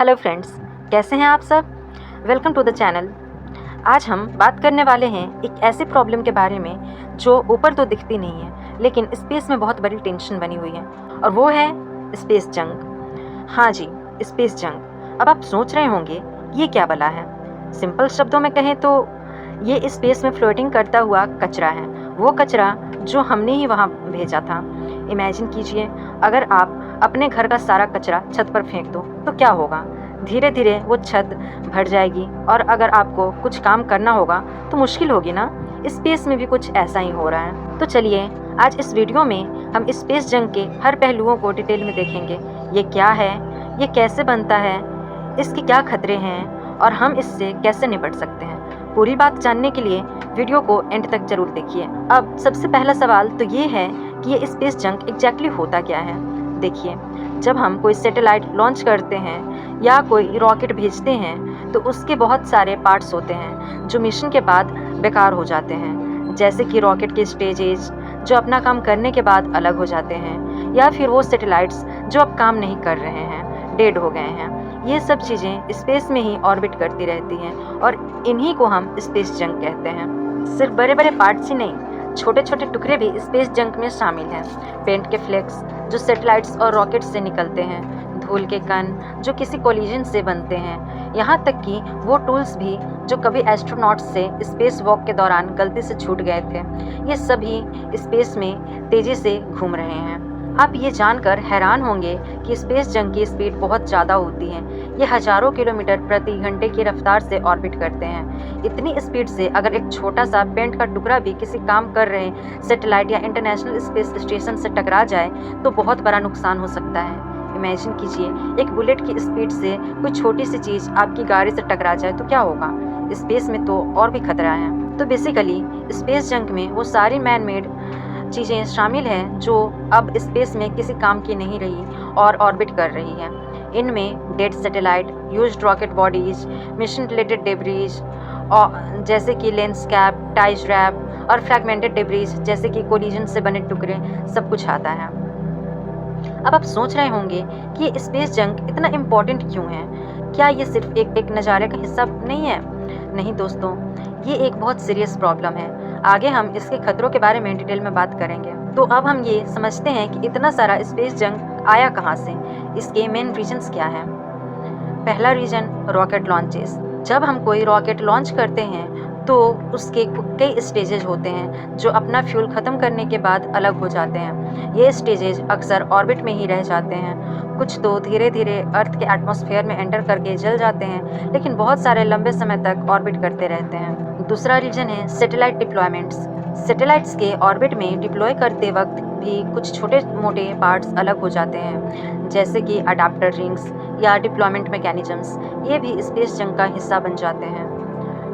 Hello friends, कैसे हैं आप सब। Welcome to the channel. आज हम बात करने वाले हैं एक ऐसी प्रॉब्लम के बारे में जो ऊपर तो दिखती नहीं है लेकिन स्पेस में बहुत बड़ी टेंशन बनी हुई है, और वो है स्पेस जंक। हाँ जी, स्पेस जंक। अब आप सोच रहे होंगे ये क्या बला है। सिंपल शब्दों में कहें तो ये स्पेस में फ्लोटिंग करता हुआ कचरा है, वो कचरा जो हमने ही वहाँ भेजा था। इमेजिन कीजिए, अगर आप अपने घर का सारा कचरा छत पर फेंक दो तो क्या होगा। धीरे धीरे वो छत भर जाएगी, और अगर आपको कुछ काम करना होगा तो मुश्किल होगी ना। स्पेस में भी कुछ ऐसा ही हो रहा है। तो चलिए आज इस वीडियो में हम स्पेस जंक के हर पहलुओं को डिटेल में देखेंगे। ये क्या है, ये कैसे बनता है, इसके क्या खतरे हैं और हम इससे कैसे निपट सकते हैं। पूरी बात जानने के लिए वीडियो को एंड तक जरूर देखिए। अब सबसे पहला सवाल तो ये है कि ये स्पेस जंक एग्जैक्टली होता क्या है। देखिए, जब हम कोई सैटेलाइट लॉन्च करते हैं या कोई रॉकेट भेजते हैं तो उसके बहुत सारे पार्ट्स होते हैं जो मिशन के बाद बेकार हो जाते हैं, जैसे कि रॉकेट के स्टेजेस जो अपना काम करने के बाद अलग हो जाते हैं, या फिर वो सैटेलाइट्स जो अब काम नहीं कर रहे हैं, डेड हो गए हैं। ये सब चीज़ें स्पेस में ही ऑर्बिट करती रहती हैं और इन्हीं को हम स्पेस जंक कहते हैं। सिर्फ बड़े बड़े पार्ट्स ही नहीं, छोटे छोटे टुकड़े भी स्पेस जंक में शामिल हैं। पेंट के फ्लेक्स जो सैटेलाइट्स और रॉकेट्स से निकलते हैं, धूल के कण जो किसी कोलिजन से बनते हैं, यहाँ तक कि वो टूल्स भी जो कभी एस्ट्रोनॉट्स से स्पेस वॉक के दौरान गलती से छूट गए थे, ये सभी स्पेस में तेज़ी से घूम रहे हैं। आप ये जानकर हैरान होंगे कि स्पेस जंक की स्पीड बहुत ज़्यादा होती है। ये हज़ारों किलोमीटर प्रति घंटे की रफ्तार से ऑर्बिट करते हैं। इतनी स्पीड से अगर एक छोटा सा पेंट का टुकड़ा भी किसी काम कर रहे सैटेलाइट या इंटरनेशनल स्पेस स्टेशन से टकरा जाए तो बहुत बड़ा नुकसान हो सकता है। इमेजिन कीजिए, एक बुलेट की स्पीड से कोई छोटी सी चीज़ आपकी गाड़ी से टकरा जाए तो क्या होगा। स्पेस में तो और भी खतरा है। तो बेसिकली स्पेस जंक में वो सारी मैन मेड चीज़ें शामिल हैं जो अब स्पेस में किसी काम की नहीं रही और ऑर्बिट कर रही है। इनमें dead satellite, used rocket bodies, mission related debris और जैसे कि लेंस कैप, टाइज रैप और फ्रैगमेंटेड डेब्रीज जैसे कि कोलिजन से बने टुकड़े, सब कुछ आता है। अब आप सोच रहे होंगे कि ये स्पेस जंक इतना इम्पोर्टेंट क्यों है। क्या ये सिर्फ एक नज़ारे का हिस्सा नहीं है? नहीं दोस्तों, ये एक बहुत सीरियस प्रॉब्लम है। आगे हम इसके खतरों के बारे में डिटेल में बात करेंगे। तो अब हम ये समझते हैं कि इतना सारा स्पेस जंक आया कहाँ से, इसके मेन रीजंस क्या हैं। पहला रीजन, रॉकेट लॉन्चेस। जब हम कोई रॉकेट लॉन्च करते हैं तो उसके कई स्टेजेज होते हैं जो अपना फ्यूल ख़त्म करने के बाद अलग हो जाते हैं। ये स्टेजेज अक्सर ऑर्बिट में ही रह जाते हैं। कुछ तो धीरे धीरे अर्थ के एटमॉस्फेयर में एंटर करके जल जाते हैं, लेकिन बहुत सारे लंबे समय तक ऑर्बिट करते रहते हैं। दूसरा रीजन है सैटेलाइट डिप्लॉयमेंट्स। सैटेलाइट्स के ऑर्बिट में डिप्लॉय करते वक्त भी कुछ छोटे मोटे पार्ट्स अलग हो जाते हैं, जैसे कि अडाप्टर रिंग्स या डिप्लॉयमेंट मैकेनिज्म्स। ये भी स्पेस जंक का हिस्सा बन जाते हैं।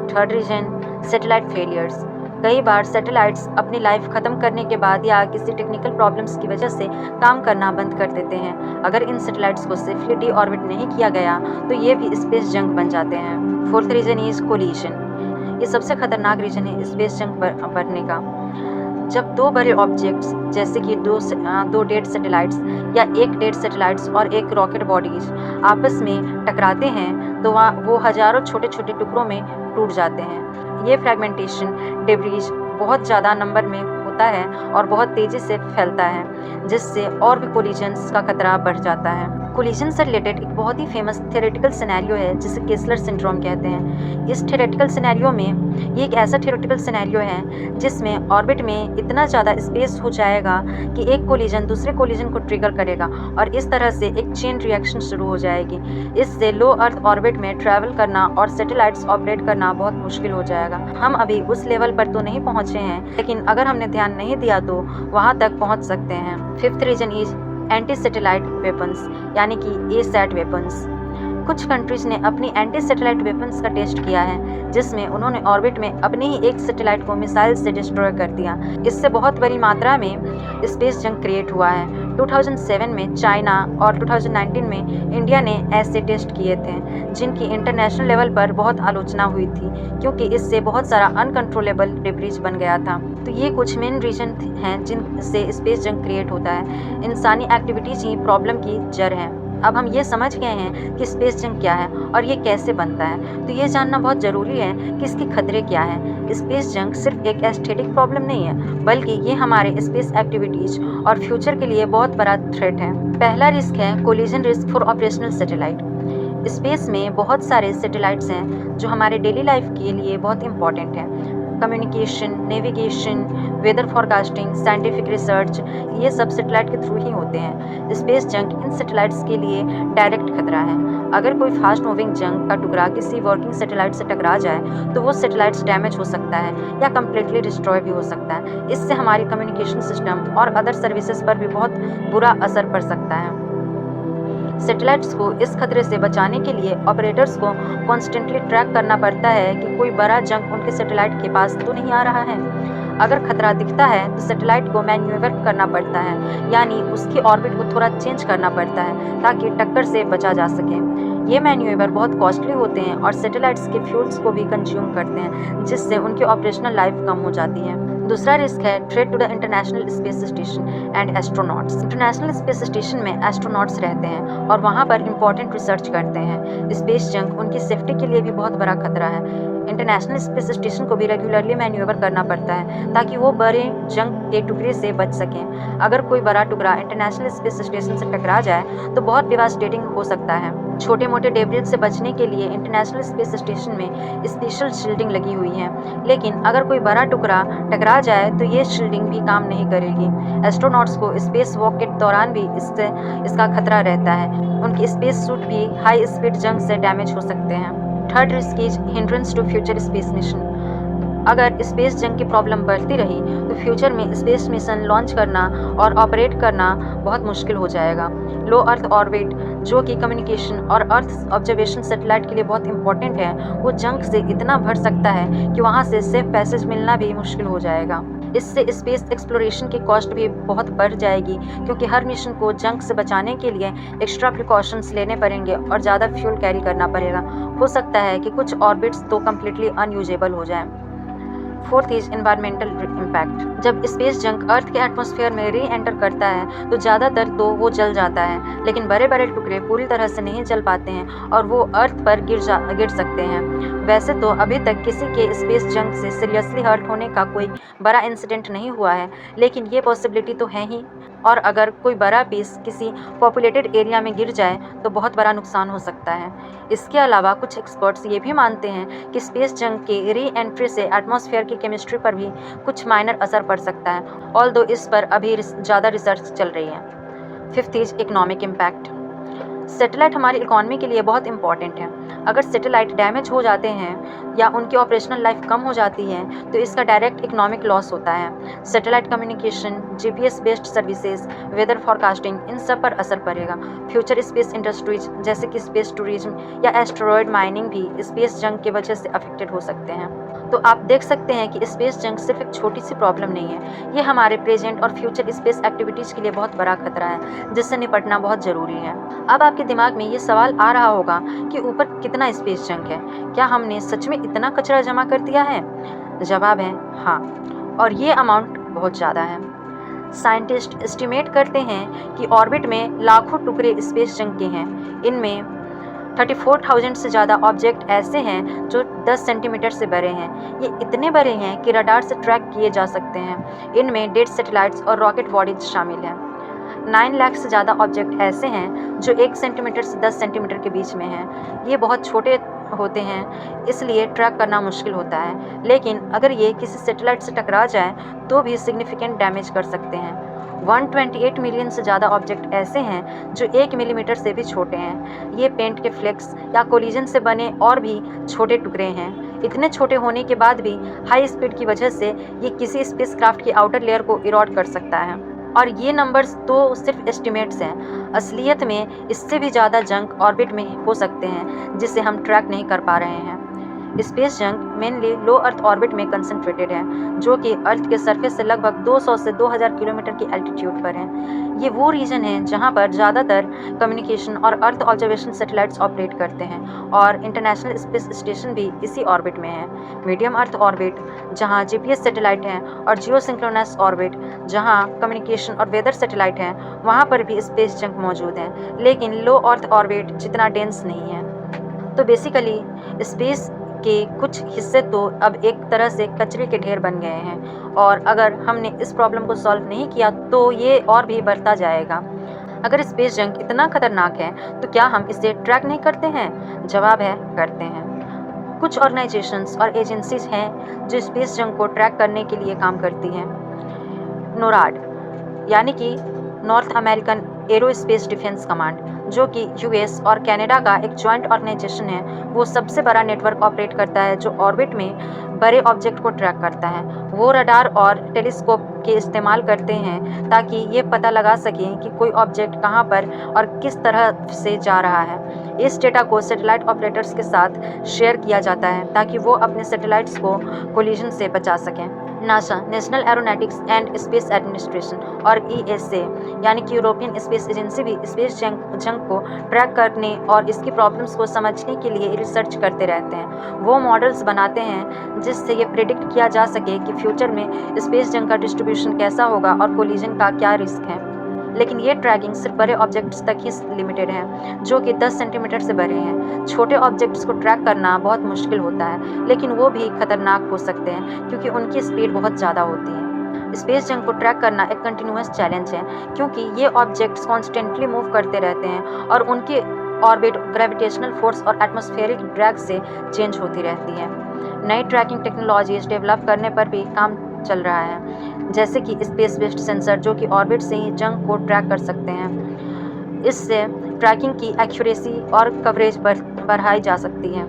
Third reason, satellite failures. कई बार सैटेलाइट्स अपनी लाइफ ख़त्म करने के बाद या किसी टेक्निकल प्रॉब्लम्स की वजह से काम करना बंद कर देते हैं। अगर इन सैटेलाइट्स को सेफली डी ऑर्बिट नहीं किया गया तो ये भी स्पेस जंक बन जाते हैं। Fourth reason is collision. ये सबसे खतरनाक रीजन है स्पेस जंक बढ़ने का। जब दो बड़े ऑब्जेक्ट्स जैसे कि दो डेड सैटेलाइट्स या एक डेड सैटेलाइट्स और एक रॉकेट बॉडीज आपस में टकराते हैं तो वो हज़ारों छोटे छोटे टुकड़ों में टूट जाते हैं। ये फ्रैगमेंटेशन डेब्रीज बहुत ज़्यादा नंबर में होता है और बहुत तेज़ी से फैलता है, जिससे और भी कोलिजन्स का खतरा बढ़ जाता है। कोलिजन से रिलेटेड एक बहुत ही फेमस थ्योरेटिकल सिनेरियो है जिसे केसलर सिंड्रोम कहते हैं। इस थ्योरेटिकल सिनेरियो में ये एक ऐसा थ्योरेटिकल सिनेरियो है जिसमें ऑर्बिट में इतना ज़्यादा स्पेस हो जाएगा कि एक कोलिजन दूसरे कोलिजन को ट्रिगर करेगा और इस तरह से एक चेन रिएक्शन शुरू हो जाएगी। इससे लो अर्थ ऑर्बिट में ट्रैवल करना और सैटेलाइट्स ऑपरेट करना बहुत मुश्किल हो जाएगा। हम अभी उस लेवल पर तो नहीं पहुँचे हैं, लेकिन अगर हमने ध्यान नहीं दिया तो वहाँ तक पहुँच सकते हैं। Fifth reason is anti satellite weapons, यानी कि एसैट वेपन्स। कुछ कंट्रीज ने अपनी एंटी सैटेलाइट वेपन्स का टेस्ट किया है, जिसमें उन्होंने ऑर्बिट में अपने ही एक सैटेलाइट को मिसाइल से डिस्ट्रॉय कर दिया। इससे बहुत बड़ी मात्रा में स्पेस जंक क्रिएट हुआ है। 2007 में चाइना और 2019 में इंडिया ने ऐसे टेस्ट किए थे, जिनकी इंटरनेशनल लेवल पर बहुत आलोचना हुई थी, क्योंकि इससे बहुत सारा अनकंट्रोलेबल डिब्रीज बन गया था। तो ये कुछ मेन रीजन हैं जिनसे स्पेस जंक क्रिएट होता है। इंसानी एक्टिविटीज़ ही प्रॉब्लम की जड़ है। अब हम ये समझ गए हैं कि स्पेस जंक क्या है और ये कैसे बनता है, तो ये जानना बहुत ज़रूरी है कि इसके खतरे क्या हैं। स्पेस जंक सिर्फ एक एस्थेटिक प्रॉब्लम नहीं है, बल्कि ये हमारे स्पेस एक्टिविटीज़ और फ्यूचर के लिए बहुत बड़ा थ्रेट है। पहला रिस्क है collision risk for operational satellite. Space में बहुत सारे सैटेलाइट्स हैं जो हमारे डेली लाइफ के लिए बहुत इंपॉर्टेंट हैं। Communication, navigation, weather forecasting, scientific research, ये सब सैटेलाइट के थ्रू ही होते हैं। स्पेस जंक इन सैटेलाइट्स के लिए डायरेक्ट खतरा है। अगर कोई फास्ट मूविंग जंक का टुकड़ा किसी वर्किंग सैटेलाइट से टकरा जाए तो वो सैटेलाइट्स डैमेज हो सकता है या कम्प्लीटली डिस्ट्रॉय भी हो सकता है। इससे हमारी कम्युनिकेशन सिस्टम और अदर सर्विसेज पर भी बहुत बुरा असर पड़ सकता है। सैटेलाइट्स को इस खतरे से बचाने के लिए ऑपरेटर्स को कॉन्स्टेंटली ट्रैक करना पड़ता है कि कोई बड़ा जंक उनके सैटेलाइट के पास तो नहीं आ रहा है। अगर खतरा दिखता है तो सैटेलाइट को मैन्यूवर करना पड़ता है, यानी उसकी ऑर्बिट को थोड़ा चेंज करना पड़ता है ताकि टक्कर से बचा जा सके। ये मैन्यूवर बहुत कॉस्टली होते हैं और सैटेलाइट्स के फ्यूल्स को भी कंज्यूम करते हैं, जिससे उनकी ऑपरेशनल लाइफ कम हो जाती है। दूसरा रिस्क है threat to the international space station and astronauts. International space station में एस्ट्रोनॉट्स रहते हैं और वहाँ पर इंपॉर्टेंट रिसर्च करते हैं। स्पेस जंक उनकी सेफ्टी के लिए भी बहुत बड़ा खतरा है। इंटरनेशनल स्पेस स्टेशन को भी रेगुलरली मैन्यूवर करना पड़ता है ताकि वो बड़े जंक के टुकड़े से बच सकें। अगर कोई बड़ा टुकड़ा इंटरनेशनल स्पेस स्टेशन से टकरा जाए तो बहुत डिवास्टेटिंग हो सकता है। छोटे मोटे डेब्रिज से बचने के लिए इंटरनेशनल स्पेस स्टेशन में स्पेशल शील्डिंग लगी हुई है, लेकिन अगर कोई बड़ा टुकड़ा टकरा जाए तो ये शील्डिंग भी काम नहीं करेगी। एस्ट्रोनॉट्स को स्पेस वॉक के दौरान भी इसका खतरा रहता है। उनके स्पेस सूट भी हाई स्पीड जंक से डैमेज हो सकते हैं। Third risk is hindrance to future space mission. अगर स्पेस जंक की प्रॉब्लम बढ़ती रही तो फ्यूचर में स्पेस मिशन लॉन्च करना और ऑपरेट करना बहुत मुश्किल हो जाएगा। लो अर्थ ऑर्बिट, जो कि कम्युनिकेशन और अर्थ ऑब्जर्वेशन सैटेलाइट के लिए बहुत इंपॉर्टेंट है, वो जंक से इतना भर सकता है कि वहाँ से सेफ पैसेज मिलना भी मुश्किल हो जाएगा। इससे स्पेस एक्सप्लोरेशन की कॉस्ट भी बहुत बढ़ जाएगी, क्योंकि हर मिशन को जंक से बचाने के लिए एक्स्ट्रा प्रिकॉशंस लेने पड़ेंगे और ज़्यादा फ्यूल कैरी करना पड़ेगा। हो सकता है कि कुछ ऑर्बिट्स तो कम्प्लीटली अनयूजेबल हो जाएं। Fourth is environmental impact. जब स्पेस जंक अर्थ के एटमॉस्फेयर में री एंटर करता है तो ज़्यादातर तो वो जल जाता है, लेकिन बड़े बड़े टुकड़े पूरी तरह से नहीं जल पाते हैं और वो अर्थ पर गिर सकते हैं। वैसे तो अभी तक किसी के स्पेस जंक से सीरियसली हर्ट होने का कोई बड़ा इंसिडेंट नहीं हुआ है, लेकिन ये पॉसिबिलिटी तो है ही। और अगर कोई बड़ा पीस किसी पॉपुलेटेड एरिया में गिर जाए तो बहुत बड़ा नुकसान हो सकता है। इसके अलावा कुछ एक्सपर्ट्स ये भी मानते हैं कि स्पेस जंक के री एंट्री से एटमॉस्फेयर की केमिस्ट्री पर भी कुछ माइनर असर पड़ सकता है, ऑल्दो इस पर अभी ज़्यादा रिसर्च चल रही है। Fifth is economic impact. Satellite हमारी इकॉनमी के लिए बहुत इंपॉर्टेंट है। अगर सैटेलाइट डैमेज हो जाते हैं या उनकी ऑपरेशनल लाइफ कम हो जाती है तो इसका डायरेक्ट इकोनॉमिक लॉस होता है। Satellite communication, GPS based services, weather forecasting, इन सब पर असर पड़ेगा। फ्यूचर स्पेस इंडस्ट्रीज जैसे कि स्पेस टूरिज्म या एस्टेरॉयड माइनिंग भी स्पेस जंक की वजह से अफेक्टेड हो सकते हैं। तो आप देख सकते हैं कि स्पेस जंक सिर्फ एक छोटी सी प्रॉब्लम नहीं है, ये हमारे प्रेजेंट और फ्यूचर स्पेस एक्टिविटीज़ के लिए बहुत बड़ा खतरा है, जिससे निपटना बहुत ज़रूरी है। अब आपके दिमाग में ये सवाल आ रहा होगा कि ऊपर कितना स्पेस जंक है, क्या हमने सच में इतना कचरा जमा कर दिया है? जवाब है हाँ, और ये अमाउंट बहुत ज़्यादा है। साइंटिस्ट एस्टिमेट करते हैं कि ऑर्बिट में लाखों टुकड़े स्पेस जंक के हैं। इनमें 34,000 से ज़्यादा ऑब्जेक्ट ऐसे हैं जो 10 सेंटीमीटर से बड़े हैं। ये इतने बड़े हैं कि रडार से ट्रैक किए जा सकते हैं। इनमें डेड सैटेलाइट्स और रॉकेट बॉडीज शामिल हैं। 9 लाख से ज़्यादा ऑब्जेक्ट ऐसे हैं जो 1 सेंटीमीटर से 10 सेंटीमीटर के बीच में हैं। ये बहुत छोटे होते हैं, इसलिए ट्रैक करना मुश्किल होता है, लेकिन अगर ये किसी सैटेलाइट से टकरा जाए तो भी सिग्निफिकेंट डैमेज कर सकते हैं। 128 मिलियन से ज़्यादा ऑब्जेक्ट ऐसे हैं जो 1 मिलीमीटर से भी छोटे हैं। ये पेंट के फ्लेक्स या कोलिजन से बने और भी छोटे टुकड़े हैं। इतने छोटे होने के बाद भी हाई स्पीड की वजह से ये किसी स्पेसक्राफ्ट की आउटर लेयर को इरोड कर सकता है। और ये नंबर्स तो सिर्फ एस्टिमेट्स हैं। असलियत में इससे भी ज़्यादा जंक ऑर्बिट में हो सकते हैं जिसे हम ट्रैक नहीं कर पा रहे हैं। स्पेस जंक मेनली लो अर्थ ऑर्बिट में कंसंट्रेटेड है, जो कि अर्थ के सरफेस से लगभग 200 से 2000 किलोमीटर की एल्टीट्यूड पर है। ये वो रीजन है जहाँ पर ज़्यादातर कम्युनिकेशन और अर्थ ऑब्जर्वेशन सैटेलाइट्स ऑपरेट करते हैं, और इंटरनेशनल स्पेस स्टेशन भी इसी ऑर्बिट में है। मीडियम अर्थ ऑर्बिट जहाँ जीपीएस सैटेलाइट हैं, और जियो सिंक्रोनस ऑर्बिट जहाँ कम्युनिकेशन और वेदर सैटेलाइट हैं, वहाँ पर भी स्पेस जंक मौजूद है, लेकिन लो अर्थ ऑर्बिट जितना डेंस नहीं है। तो बेसिकली स्पेस के कुछ हिस्से तो अब एक तरह से कचरे के ढेर बन गए हैं, और अगर हमने इस प्रॉब्लम को सॉल्व नहीं किया तो ये और भी बढ़ता जाएगा। अगर स्पेस जंक इतना खतरनाक है तो क्या हम इसे ट्रैक नहीं करते हैं? जवाब है, करते हैं। कुछ ऑर्गेनाइजेशंस और एजेंसीज हैं जो स्पेस जंक को ट्रैक करने के लिए काम करती हैं। नोराड यानी कि north American aerospace defence command, जो कि यूएस और कनाडा का एक जॉइंट ऑर्गेनाइजेशन है, वो सबसे बड़ा नेटवर्क ऑपरेट करता है जो ऑर्बिट में बड़े ऑब्जेक्ट को ट्रैक करता है। वो रडार और टेलीस्कोप के इस्तेमाल करते हैं ताकि ये पता लगा सकें कि कोई ऑब्जेक्ट कहाँ पर और किस तरह से जा रहा है। इस डेटा को सैटेलाइट ऑपरेटर्स के साथ शेयर किया जाता है ताकि वो अपने सैटेलाइट्स को कोलिजन से बचा सकें। NASA, national aeronautics and space administration, और ईएसए यानी कि यूरोपियन स्पेस एजेंसी भी स्पेस जंक को ट्रैक करने और इसकी प्रॉब्लम्स को समझने के लिए रिसर्च करते रहते हैं। वो मॉडल्स बनाते हैं जिससे ये प्रिडिक्ट किया जा सके कि फ्यूचर में स्पेस जंक का डिस्ट्रीब्यूशन कैसा होगा और कोलिजन का क्या रिस्क है। लेकिन ये ट्रैकिंग सिर्फ बड़े ऑब्जेक्ट्स तक ही लिमिटेड है, जो कि 10 सेंटीमीटर से बड़े हैं। छोटे ऑब्जेक्ट्स को ट्रैक करना बहुत मुश्किल होता है, लेकिन वो भी खतरनाक हो सकते हैं क्योंकि उनकी स्पीड बहुत ज़्यादा होती है। स्पेस जंक को ट्रैक करना एक कंटिन्यूअस चैलेंज है, क्योंकि ये ऑब्जेक्ट्स कॉन्स्टेंटली मूव करते रहते हैं और उनकी ऑर्बिट ग्रेविटेशनल फोर्स और एटमॉस्फेरिक ड्रैग से चेंज होती रहती है। नई ट्रैकिंग टेक्नोलॉजीज डेवलप करने पर भी काम चल रहा है, जैसे कि स्पेस बेस्ड सेंसर जो कि ऑर्बिट से ही जंक को ट्रैक कर सकते हैं। इससे ट्रैकिंग की एक्यूरेसी और कवरेज बढ़ाई जा सकती है।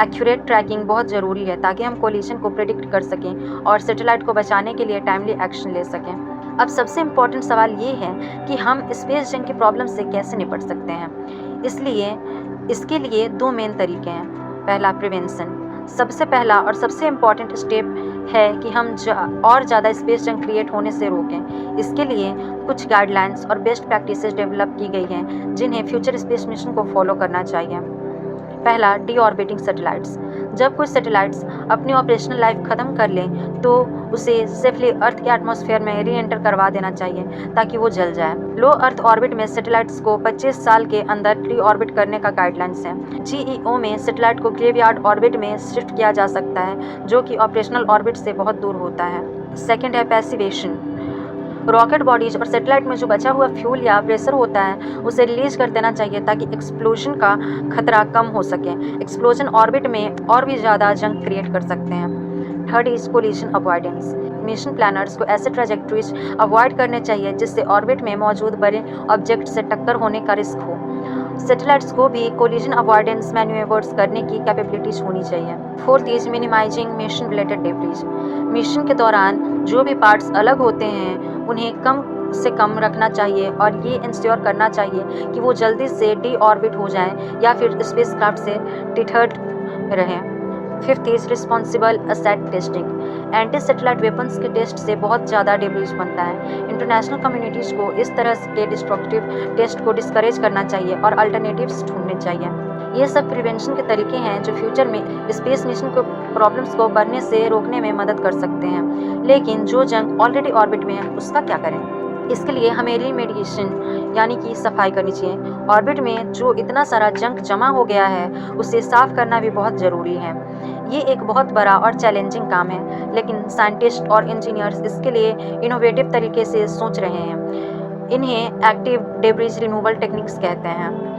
एक्यूरेट ट्रैकिंग बहुत ज़रूरी है ताकि हम कोलिजन को प्रेडिक्ट कर सकें और सैटेलाइट को बचाने के लिए टाइमली एक्शन ले सकें। अब सबसे इम्पॉर्टेंट सवाल ये है कि हम स्पेस जंक की प्रॉब्लम से कैसे निपट सकते हैं। इसके लिए 2 मेन तरीके हैं। पहला, प्रिवेंशन। सबसे पहला और सबसे इम्पॉर्टेंट स्टेप है कि हम और ज़्यादा स्पेस जंक क्रिएट होने से रोकें। इसके लिए कुछ गाइडलाइंस और बेस्ट प्रैक्टिसेस डेवलप की गई हैं जिन्हें फ्यूचर स्पेस मिशन को फॉलो करना चाहिए। पहला, डी ऑर्बिटिंग सैटेलाइट्स। जब कुछ सैटेलाइट्स अपनी ऑपरेशनल लाइफ ख़त्म कर लें तो उसे सेफली अर्थ के एटमॉस्फेयर में री एंटर करवा देना चाहिए ताकि वो जल जाए। लो अर्थ ऑर्बिट में सैटेलाइट्स को 25 साल के अंदर री ऑर्बिट करने का गाइडलाइंस है। जीईओ में सैटेलाइट को ग्रेवयार्ड ऑर्बिट में शिफ्ट किया जा सकता है, जो कि ऑपरेशनल ऑर्बिट से बहुत दूर होता है। सेकेंड है पैसिवेशन। रॉकेट बॉडीज और सैटेलाइट में जो बचा हुआ फ्यूल या प्रेशर होता है उसे रिलीज कर देना चाहिए ताकि एक्सप्लोजन का खतरा कम हो सके। एक्सप्लोजन ऑर्बिट में और भी ज़्यादा जंक क्रिएट कर सकते हैं। Third is collision avoidance. Mission planners को ऐसे ट्रैजेक्टरीज अवॉइड करने चाहिए जिससे ऑर्बिट में मौजूद बड़े ऑब्जेक्ट से टक्कर होने का रिस्क हो। सैटेलाइट्स को भी कोलिजन अवॉइडेंस मैन्यूवर्स करने की कैपेबिलिटीज होनी चाहिए। Fourth is minimising mission related debris. Mission के दौरान जो भी पार्ट्स अलग होते हैं उन्हें कम से कम रखना चाहिए और ये इंश्योर करना चाहिए कि वो जल्दी से डी ऑर्बिट हो जाएं या फिर स्पेसक्राफ्ट से डिटर्ड रहें। Fifth is responsible asset testing. Anti satellite weapons के टेस्ट से बहुत ज़्यादा डेब्रिज बनता है। इंटरनेशनल कम्युनिटीज़ को इस तरह के डिस्ट्रक्टिव टेस्ट को डिस्करेज करना चाहिए और अल्टरनेटिव्स ढूंढने चाहिए। ये सब प्रिवेंशन के तरीके हैं जो फ्यूचर में स्पेस मिशन को प्रॉब्लम्स को बढ़ने से रोकने में मदद कर सकते हैं। लेकिन जो जंक ऑलरेडी ऑर्बिट में है उसका क्या करें? इसके लिए हमें रिमेडिएशन यानी कि सफाई करनी चाहिए। ऑर्बिट में जो इतना सारा जंक जमा हो गया है उसे साफ करना भी बहुत ज़रूरी है। ये एक बहुत बड़ा और चैलेंजिंग काम है, लेकिन साइंटिस्ट और इंजीनियर्स इसके लिए इनोवेटिव तरीके से सोच रहे हैं। इन्हें एक्टिव डेब्रिज रिमूवल टेक्निक्स कहते हैं।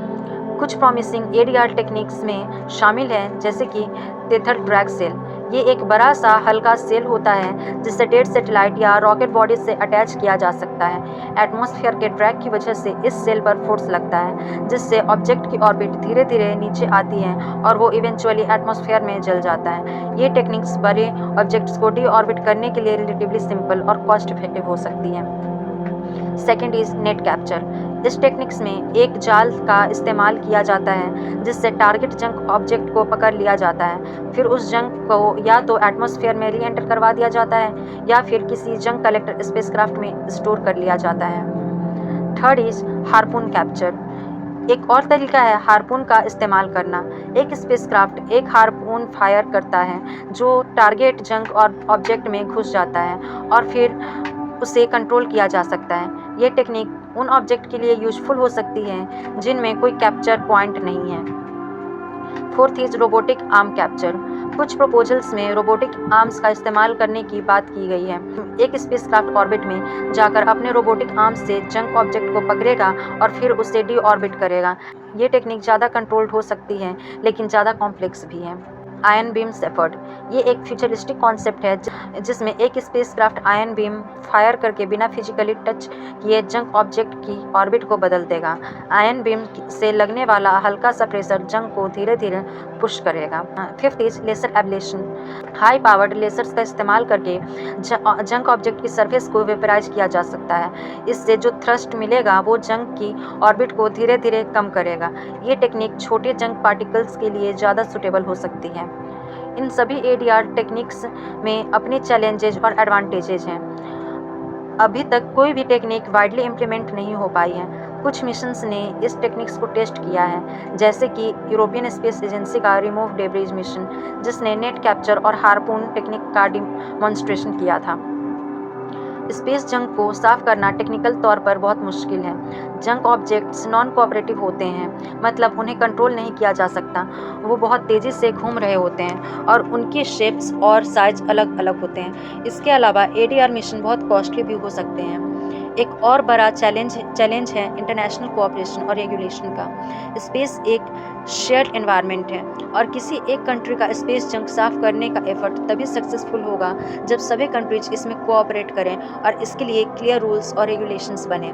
कुछ प्रॉमिसिंग एडीआर टेक्निक्स में शामिल हैं, जैसे कि टेथर ड्रैग सेल। ये एक बड़ा सा हल्का सेल होता है जिसे डेड सैटेलाइट या रॉकेट बॉडी से अटैच किया जा सकता है। एटमॉस्फेयर के ड्रैग की वजह से इस सेल पर फोर्स लगता है, जिससे ऑब्जेक्ट की ऑर्बिट धीरे धीरे नीचे आती है और वो इवेंचुअली एटमॉस्फेयर में जल जाता है। ये टेक्निक्स बड़े ऑब्जेक्ट्स को डी ऑर्बिट करने के लिए रिलेटिवली सिंपल और कॉस्ट इफेक्टिव हो सकती है। Second is net capture. इस टेक्निक्स में एक जाल का इस्तेमाल किया जाता है जिससे टारगेट जंक ऑब्जेक्ट को पकड़ लिया जाता है। फिर उस जंक को या तो एटमॉस्फेयर में री एंटर करवा दिया जाता है या फिर किसी जंक कलेक्टर स्पेसक्राफ्ट में स्टोर कर लिया जाता है। Third is harpoon capture. एक और तरीका है हार्पून का इस्तेमाल करना। एक स्पेसक्राफ्ट एक हार्पून फायर करता है जो टारगेट जंक और ऑब्जेक्ट में घुस जाता है और फिर उसे कंट्रोल किया जा सकता है। ये टेक्निक उन ऑब्जेक्ट के लिए यूजफुल हो सकती है जिनमें कोई कैप्चर पॉइंट नहीं है। Fourth is robotic arm capture. कुछ प्रपोजल्स में रोबोटिक आर्म्स का इस्तेमाल करने की बात की गई है। एक स्पेसक्राफ्ट ऑर्बिट में जाकर अपने रोबोटिक आर्म्स से जंक ऑब्जेक्ट को पकड़ेगा और फिर उसे डी ऑर्बिट करेगा। ये टेक्निक ज़्यादा कंट्रोल्ड हो सकती है लेकिन ज़्यादा कॉम्प्लेक्स भी है। Ion beam shepherd. ये एक फ्यूचरिस्टिक कॉन्सेप्ट है जिसमें एक स्पेसक्राफ्ट आयन बीम फायर करके बिना फिजिकली टच किए जंक ऑब्जेक्ट की ऑर्बिट को बदल देगा। आयन बीम से लगने वाला हल्का सा प्रेशर जंक को धीरे धीरे पुश करेगा। Fifth is lesser ablation. High powered lessors का इस्तेमाल करके जंक ऑब्जेक्ट की सरफेस को वेपराइज किया जा सकता है। इससे जो थ्रस्ट मिलेगा वो जंक की ऑर्बिट को धीरे धीरे कम करेगा। ये टेक्निक छोटे जंक पार्टिकल्स के लिए ज़्यादा सुटेबल हो सकती है। इन सभी ADR टेक्निक्स में अपने चैलेंजेज और एडवांटेजेस हैं। अभी तक कोई भी टेक्निक वाइडली इम्प्लीमेंट नहीं हो पाई है। कुछ मिशंस ने इस टेक्निक्स को टेस्ट किया है, जैसे कि यूरोपियन स्पेस एजेंसी का रिमूव डेब्रिज मिशन, जिसने नेट कैप्चर और हार्पून टेक्निक का डिमॉन्स्ट्रेशन किया था। स्पेस जंक को साफ करना टेक्निकल तौर पर बहुत मुश्किल है। जंक ऑब्जेक्ट्स नॉन कोऑपरेटिव होते हैं, मतलब उन्हें कंट्रोल नहीं किया जा सकता। वो बहुत तेज़ी से घूम रहे होते हैं और उनके शेप्स और साइज अलग अलग होते हैं। इसके अलावा ADR मिशन बहुत कॉस्टली भी हो सकते हैं। एक और बड़ा चैलेंज है इंटरनेशनल कोऑपरेशन और रेगुलेशन का। स्पेस एक शेयर्ड एनवायरनमेंट है और किसी एक कंट्री का स्पेस जंक साफ करने का एफर्ट तभी सक्सेसफुल होगा जब सभी कंट्रीज इसमें कोऑपरेट करें और इसके लिए क्लियर रूल्स और रेगुलेशंस बने।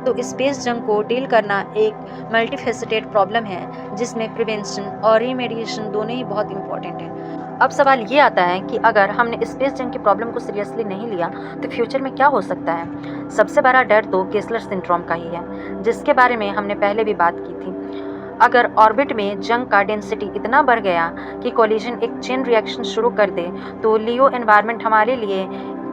तो स्पेस जंक को डील करना एक मल्टीफेसेटेड प्रॉब्लम है जिसमें प्रिवेंशन और रिमेडिएशन दोनों ही बहुत इंपॉर्टेंट है। अब सवाल ये आता है कि अगर हमने स्पेस जंक की प्रॉब्लम को सीरियसली नहीं लिया तो फ्यूचर में क्या हो सकता है। सबसे बड़ा डर तो केसलर सिंड्रोम का ही है, जिसके बारे में हमने पहले भी बात की थी। अगर ऑर्बिट में जंक का डेंसिटी इतना बढ़ गया कि कोलिजन एक चेन रिएक्शन शुरू कर दे तो लियो एनवायरनमेंट हमारे लिए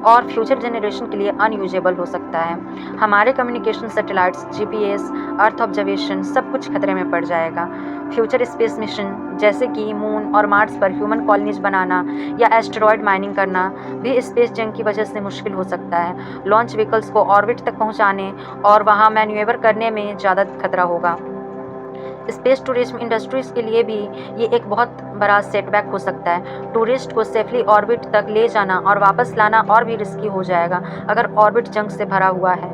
और फ्यूचर जनरेशन के लिए अनयूजेबल हो सकता है। हमारे communication satellites, GPS, earth observation सब कुछ खतरे में पड़ जाएगा। फ्यूचर स्पेस मिशन जैसे कि मून और मार्स पर ह्यूमन कॉलोनीज बनाना या एस्टेरॉयड माइनिंग करना भी स्पेस जंक की वजह से मुश्किल हो सकता है। लॉन्च व्हीकल्स को ऑर्बिट तक पहुंचाने और वहां मैन्यूवर करने में ज़्यादा खतरा होगा। स्पेस टूरिज्म इंडस्ट्रीज के लिए भी ये एक बहुत बड़ा सेटबैक हो सकता है। टूरिस्ट को सेफली ऑर्बिट तक ले जाना और वापस लाना और भी रिस्की हो जाएगा अगर ऑर्बिट जंक से भरा हुआ है।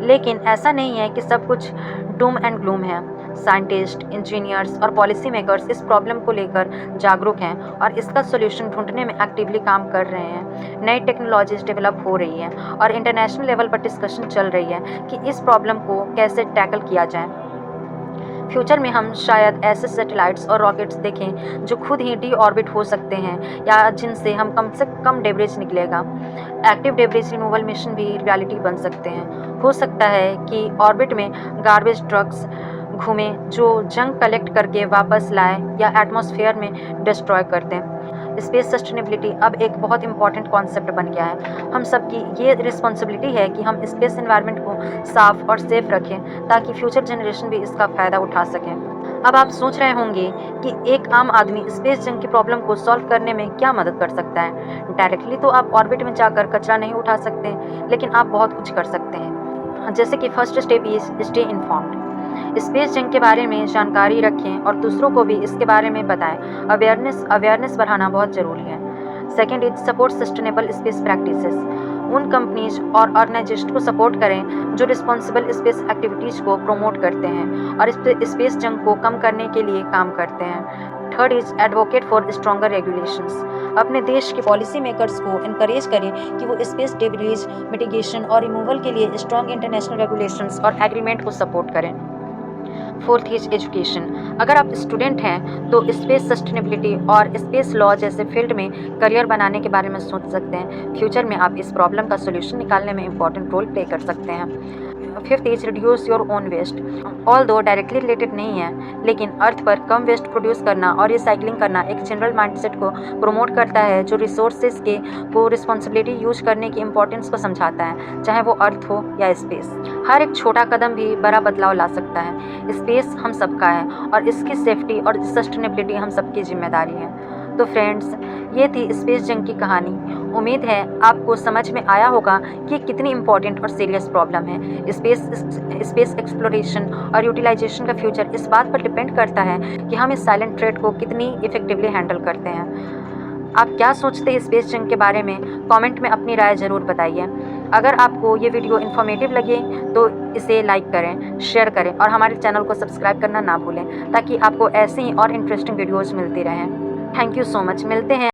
लेकिन ऐसा नहीं है कि सब कुछ डूम एंड ग्लूम है। साइंटिस्ट, इंजीनियर्स और पॉलिसी मेकर्स इस प्रॉब्लम को लेकर जागरूक हैं और इसका सोल्यूशन ढूंढने में एक्टिवली काम कर रहे हैं। नई टेक्नोलॉजीज डेवलप हो रही है और इंटरनेशनल लेवल पर डिस्कशन चल रही है कि इस प्रॉब्लम को कैसे टैकल किया जाए। फ्यूचर में हम शायद ऐसे सैटेलाइट्स और रॉकेट्स देखें जो खुद ही डी ऑर्बिट हो सकते हैं या जिनसे हम कम से कम डेब्रिज निकलेगा। एक्टिव डेब्रिज रिमूवल मिशन भी रियलिटी बन सकते हैं। हो सकता है कि ऑर्बिट में गार्बेज ट्रक्स घूमें जो जंक कलेक्ट करके वापस लाए या एटमॉस्फेयर में डिस्ट्रॉय कर दें। स्पेस सस्टेनेबिलिटी अब एक बहुत इंपॉर्टेंट कॉन्सेप्ट बन गया है। हम सबकी ये रिस्पॉन्सिबिलिटी है कि हम स्पेस एनवायरनमेंट को साफ और सेफ रखें ताकि फ्यूचर जनरेशन भी इसका फ़ायदा उठा सकें। अब आप सोच रहे होंगे कि एक आम आदमी स्पेस जंक की प्रॉब्लम को सॉल्व करने में क्या मदद कर सकता है। डायरेक्टली तो आप ऑर्बिट में जाकर कचरा नहीं उठा सकते, लेकिन आप बहुत कुछ कर सकते हैं। जैसे कि first step is stay informed. Space junk के बारे में जानकारी रखें और दूसरों को भी इसके बारे में बताएं। अवेयरनेस बढ़ाना बहुत ज़रूरी है। Second is support sustainable space practices. उन कंपनीज और ऑर्गेनाइजेशन को सपोर्ट करें जो रिस्पॉन्सिबल स्पेस एक्टिविटीज़ को प्रमोट करते हैं और स्पेस जंक को कम करने के लिए काम करते हैं। Third is advocate for stronger regulations. अपने देश के पॉलिसी मेकर्स को इनकरेज करें कि वो स्पेस डेब्रिज मिटिगेशन और रिमूवल के लिए स्ट्रॉन्ग इंटरनेशनल रेगुलेशंस और एग्रीमेंट को सपोर्ट करें। Fourth is education. अगर आप स्टूडेंट हैं तो स्पेस सस्टेनेबिलिटी और स्पेस लॉ जैसे फील्ड में करियर बनाने के बारे में सोच सकते हैं। फ्यूचर में आप इस प्रॉब्लम का सोल्यूशन निकालने में इंपॉर्टेंट रोल प्ले कर सकते हैं। Fifth is reduce your own waste. Although directly related नहीं है, लेकिन अर्थ पर कम वेस्ट प्रोड्यूस करना और रिसाइकलिंग करना एक जनरल माइंडसेट को प्रमोट करता है जो रिसोर्सेज के को रिस्पॉन्सिबिलिटी यूज करने की इंपॉर्टेंस को समझाता है, चाहे वो अर्थ हो या स्पेस। हर एक छोटा कदम भी बड़ा बदलाव ला सकता है। स्पेस हम सबका है और इसकी सेफ्टी और सस्टेनेबिलिटी हम सबकी जिम्मेदारी है। तो फ्रेंड्स, ये थी स्पेस जंग की कहानी। उम्मीद है आपको समझ में आया होगा कि कितनी इंपॉर्टेंट और सीरियस प्रॉब्लम है। स्पेस एक्सप्लोरेशन और यूटिलाइजेशन का फ्यूचर इस बात पर डिपेंड करता है कि हम इस साइलेंट थ्रेट को कितनी इफेक्टिवली हैंडल करते हैं। आप क्या सोचते हैं स्पेस जंग के बारे में? कमेंट में अपनी राय ज़रूर बताइए। अगर आपको ये वीडियो इन्फॉर्मेटिव लगे तो इसे लाइक करें, शेयर करें और हमारे चैनल को सब्सक्राइब करना ना भूलें, ताकि आपको ऐसे ही और इंटरेस्टिंग वीडियोज़ मिलती रहें। Thank you so much. मिलते हैं